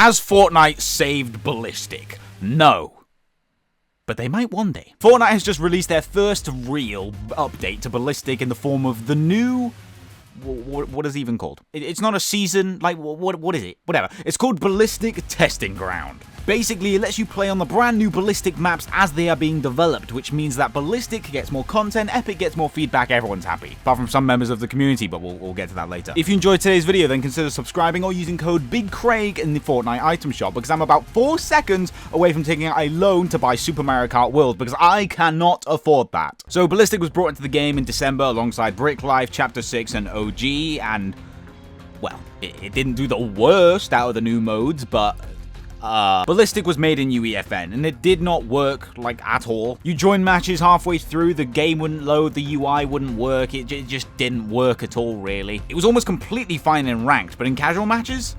Has Fortnite saved Ballistic? No. But they might one day. Fortnite has just released their first real update to Ballistic in the form of the new... What is it even called? It's not a season, like, what is it? Whatever. It's called Ballistic Testing Ground. Basically, it lets you play on the brand new Ballistic maps as they are being developed, which means that Ballistic gets more content, Epic gets more feedback, everyone's happy. Apart from some members of the community, but we'll get to that later. If you enjoyed today's video, then consider subscribing or using code BigCraigd in the Fortnite item shop, because I'm about 4 seconds away from taking out a loan to buy Super Mario Kart World, because I cannot afford that. So Ballistic was brought into the game in December alongside Brick Life, Chapter 6, and OG, and, well, it didn't do the worst out of the new modes, but... Ballistic was made in UEFN, and it did not work, like, at all. You join matches halfway through, the game wouldn't load, the UI wouldn't work, it just didn't work at all, really. It was almost completely fine in ranked, but in casual matches?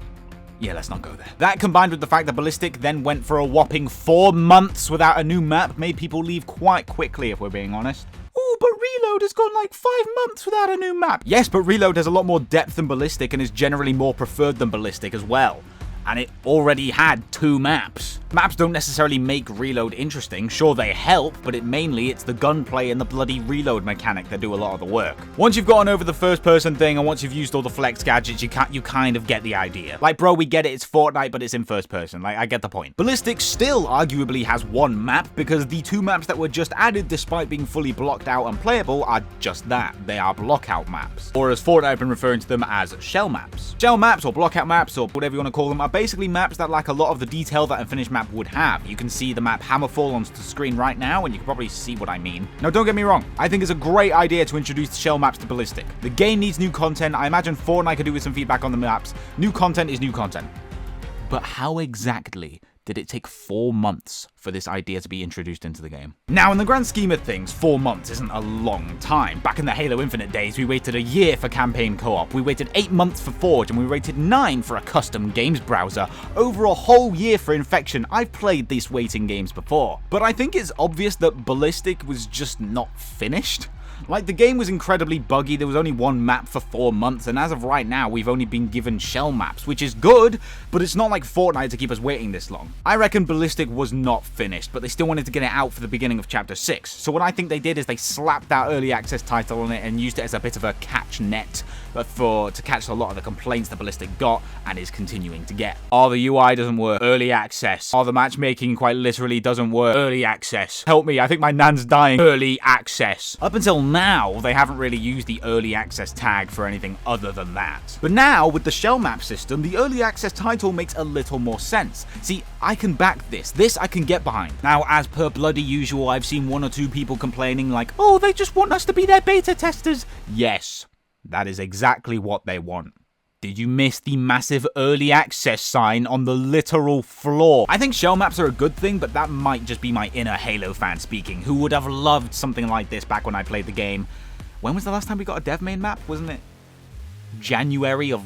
Yeah, let's not go there. That, combined with the fact that Ballistic then went for a whopping 4 months without a new map, made people leave quite quickly, if we're being honest. Ooh, but Reload has gone like 5 months without a new map. Yes, but Reload has a lot more depth than Ballistic and is generally more preferred than Ballistic as well. And it already had 2 maps. Maps don't necessarily make Reload interesting. Sure, they help, but it's the gunplay and the bloody reload mechanic that do a lot of the work. Once you've gotten over the first-person thing and once you've used all the flex gadgets, you kind of get the idea. Like, bro, we get it, it's Fortnite, but it's in first person. Like, I get the point. Ballistic still arguably has 1 map because the 2 maps that were just added, despite being fully blocked out and playable, are just that. They are blockout maps. Or as Fortnite have been referring to them as shell maps. Shell maps or blockout maps or whatever you want to call them are basically maps that lack a lot of the detail that Unfinished map would have. You can see the map Hammerfall on the screen right now, and you can probably see what I mean. Now, don't get me wrong. I think it's a great idea to introduce shell maps to Ballistic. The game needs new content. I imagine Fortnite could do with some feedback on the maps. New content is new content. But how exactly did it take 4 months for this idea to be introduced into the game? Now, in the grand scheme of things, 4 months isn't a long time. Back in the Halo Infinite days, we waited a year for campaign co-op, we waited 8 months for Forge, and we waited 9 for a custom games browser. Over a whole year for Infection. I've played these waiting games before. But I think it's obvious that Ballistic was just not finished. Like, the game was incredibly buggy, there was only 1 map for 4 months, and as of right now, we've only been given shell maps, which is good, but it's not like Fortnite to keep us waiting this long. I reckon Ballistic was not finished, but they still wanted to get it out for the beginning of Chapter 6. So what I think they did is they slapped that early access title on it and used it as a bit of a catch net to catch a lot of the complaints that Ballistic got and is continuing to get. Oh, the UI doesn't work. Early access. Oh, the matchmaking quite literally doesn't work. Early access. Help me, I think my nan's dying. Early access. Up until now, they haven't really used the early access tag for anything other than that. But now, with the shell map system, the early access title makes a little more sense. See, I can back this. This I can get behind. Now, as per bloody usual, I've seen 1 or 2 people complaining like, oh, they just want us to be their beta testers. Yes, that is exactly what they want. Did you miss the massive early access sign on the literal floor? I think shell maps are a good thing, but that might just be my inner Halo fan speaking, who would have loved something like this back when I played the game. When was the last time we got a dev main map? Wasn't it January of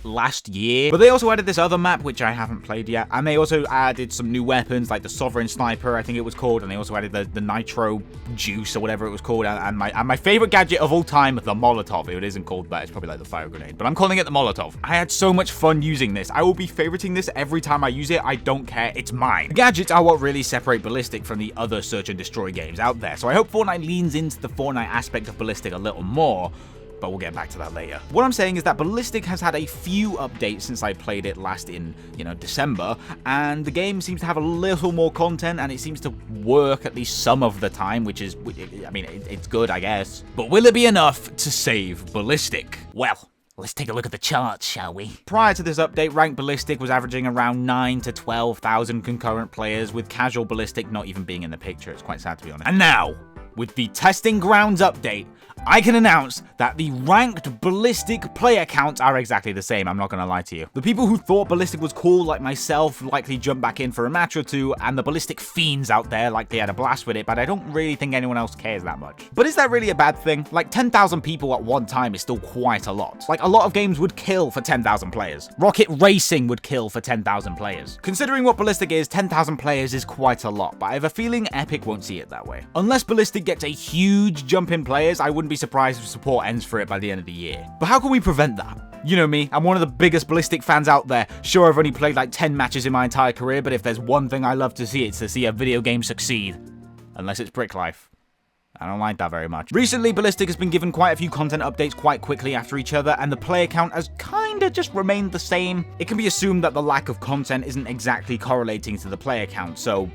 last year? But they also added this other map, which I haven't played yet, and they also added some new weapons, like the Sovereign Sniper, I think it was called, and they also added the Nitro Juice, or whatever it was called, and my favorite gadget of all time, the Molotov. It isn't called that, it's probably like the fire grenade, but I'm calling it the Molotov. I had so much fun using this. I will be favoriting this every time I use it. I don't care, it's mine. The gadgets are what really separate Ballistic from the other search and destroy games out there, so I hope Fortnite leans into the Fortnite aspect of Ballistic a little more, but we'll get back to that later. What I'm saying is that Ballistic has had a few updates since I played it last in, December, and the game seems to have a little more content, and it seems to work at least some of the time, which is, I mean, it's good, I guess. But will it be enough to save Ballistic? Well, let's take a look at the charts, shall we? Prior to this update, ranked Ballistic was averaging around 9,000 to 12,000 concurrent players, with casual Ballistic not even being in the picture. It's quite sad, to be honest. And now, with the Testing Grounds update, I can announce that the ranked Ballistic player counts are exactly the same, I'm not gonna lie to you. The people who thought Ballistic was cool, like myself, likely jumped back in for a match or 2, and the Ballistic fiends out there like they had a blast with it, but I don't really think anyone else cares that much. But is that really a bad thing? Like, 10,000 people at one time is still quite a lot. Like, a lot of games would kill for 10,000 players. Rocket Racing would kill for 10,000 players. Considering what Ballistic is, 10,000 players is quite a lot, but I have a feeling Epic won't see it that way. Unless Ballistic gets a huge jump in players, I wouldn't be be surprised if support ends for it by the end of the year. But how can we prevent that? You know me, I'm one of the biggest Ballistic fans out there. Sure, I've only played like 10 matches in my entire career, but if there's one thing I love to see, it's to see a video game succeed. Unless it's Brick Life. I don't like that very much. Recently, Ballistic has been given quite a few content updates quite quickly after each other, and the player count has kinda just remained the same. It can be assumed that the lack of content isn't exactly correlating to the player count, so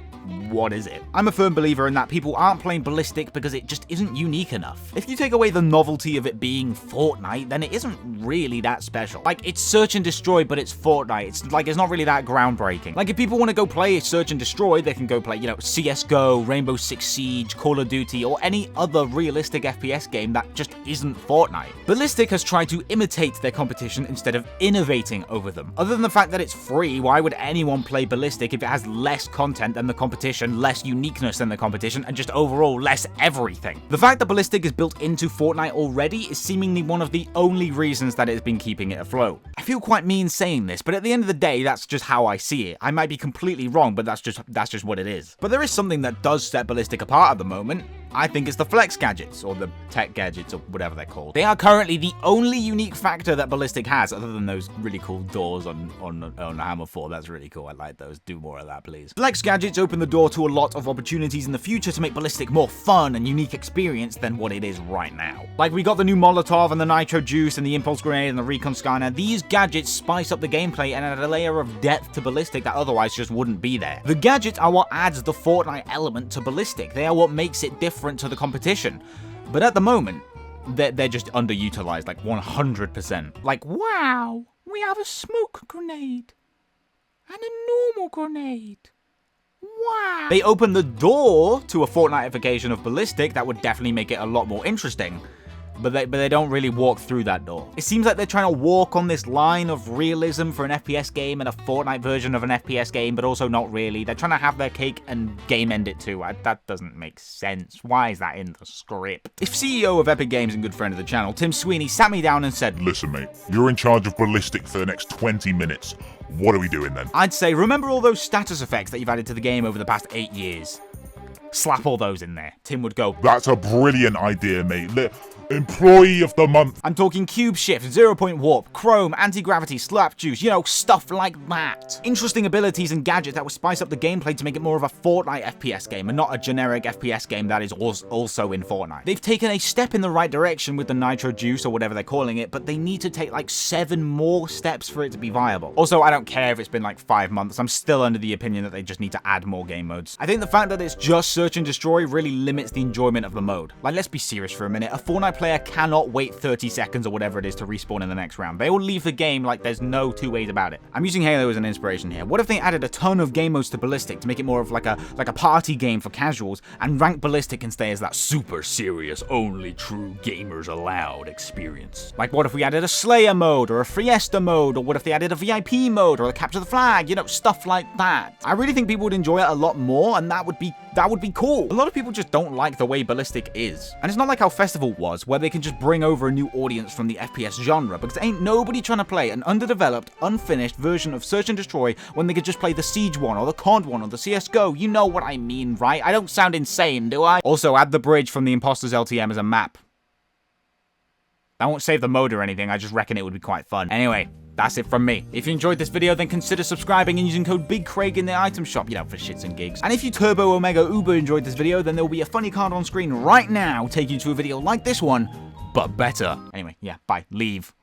what is it? I'm a firm believer in that people aren't playing Ballistic because it just isn't unique enough. If you take away the novelty of it being Fortnite, then it isn't really that special. Like, it's search and destroy, but it's Fortnite. It's not really that groundbreaking. Like, if people want to go play search and destroy, they can go play, CSGO, Rainbow Six Siege, Call of Duty, or any other realistic FPS game that just isn't Fortnite. Ballistic has tried to imitate their competition instead of innovating over them. Other than the fact that it's free, why would anyone play Ballistic if it has less content than the competition, less uniqueness than the competition, and just overall less everything? The fact that Ballistic is built into Fortnite already is seemingly one of the only reasons that it's been keeping it afloat. I feel quite mean saying this, but at the end of the day, that's just how I see it. I might be completely wrong, but that's just what it is. But there is something that does set Ballistic apart at the moment. I think it's the flex gadgets, or the tech gadgets, or whatever they're called. They are currently the only unique factor that Ballistic has, other than those really cool doors on Hammer 4. That's really cool. I like those. Do more of that, please. Flex gadgets open the door to a lot of opportunities in the future to make Ballistic more fun and unique experience than what it is right now. Like, we got the new Molotov and the Nitro Juice and the Impulse Grenade and the Recon Scanner. These gadgets spice up the gameplay and add a layer of depth to Ballistic that otherwise just wouldn't be there. The gadgets are what adds the Fortnite element to Ballistic. They are what makes it different to the competition. But at the moment, they're just underutilized, like 100%. Like, wow, we have a smoke grenade and a normal grenade. Wow. They open the door to a Fortniteification of Ballistic that would definitely make it a lot more interesting. But they don't really walk through that door. It seems like they're trying to walk on this line of realism for an FPS game and a Fortnite version of an FPS game, but also not really. They're trying to have their cake and game end it too. That doesn't make sense. Why is that in the script? If CEO of Epic Games and good friend of the channel, Tim Sweeney, sat me down and said, "Listen, mate, you're in charge of Ballistic for the next 20 minutes. What are we doing then?" I'd say, remember all those status effects that you've added to the game over the past 8 years? Slap all those in there. Tim would go, "That's a brilliant idea, mate. Employee of the month." I'm talking cube shift, 0-point warp, chrome, anti-gravity, slap juice, stuff like that. Interesting abilities and gadgets that would spice up the gameplay to make it more of a Fortnite FPS game and not a generic FPS game that is also in Fortnite. They've taken a step in the right direction with the Nitro Juice or whatever they're calling it, but they need to take like 7 more steps for it to be viable. Also, I don't care if it's been like 5 months. I'm still under the opinion that they just need to add more game modes. I think the fact that it's just search and destroy really limits the enjoyment of the mode. Like, let's be serious for a minute. A Fortnite player cannot wait 30 seconds or whatever it is to respawn in the next round. They will leave the game like there's no two ways about it. I'm using Halo as an inspiration here. What if they added a ton of game modes to Ballistic to make it more of like a party game for casuals, and rank Ballistic can stay as that super serious, only true gamers allowed experience? Like, what if we added a Slayer mode or a Fiesta mode, or what if they added a VIP mode or a Capture the Flag, stuff like that. I really think people would enjoy it a lot more, and that would be cool. A lot of people just don't like the way Ballistic is. And it's not like how Festival was, where they can just bring over a new audience from the FPS genre, because ain't nobody trying to play an underdeveloped, unfinished version of Search and Destroy when they could just play the Siege one, or the COD one, or the CSGO. You know what I mean, right? I don't sound insane, do I? Also, add the bridge from the Imposters LTM as a map. I won't save the mode or anything, I just reckon it would be quite fun. Anyway, that's it from me. If you enjoyed this video, then consider subscribing and using code BigCraigd in the item shop, for shits and gigs. And if you Turbo Omega Uber enjoyed this video, then there will be a funny card on screen right now taking you to a video like this one, but better. Anyway, yeah, bye. Leave.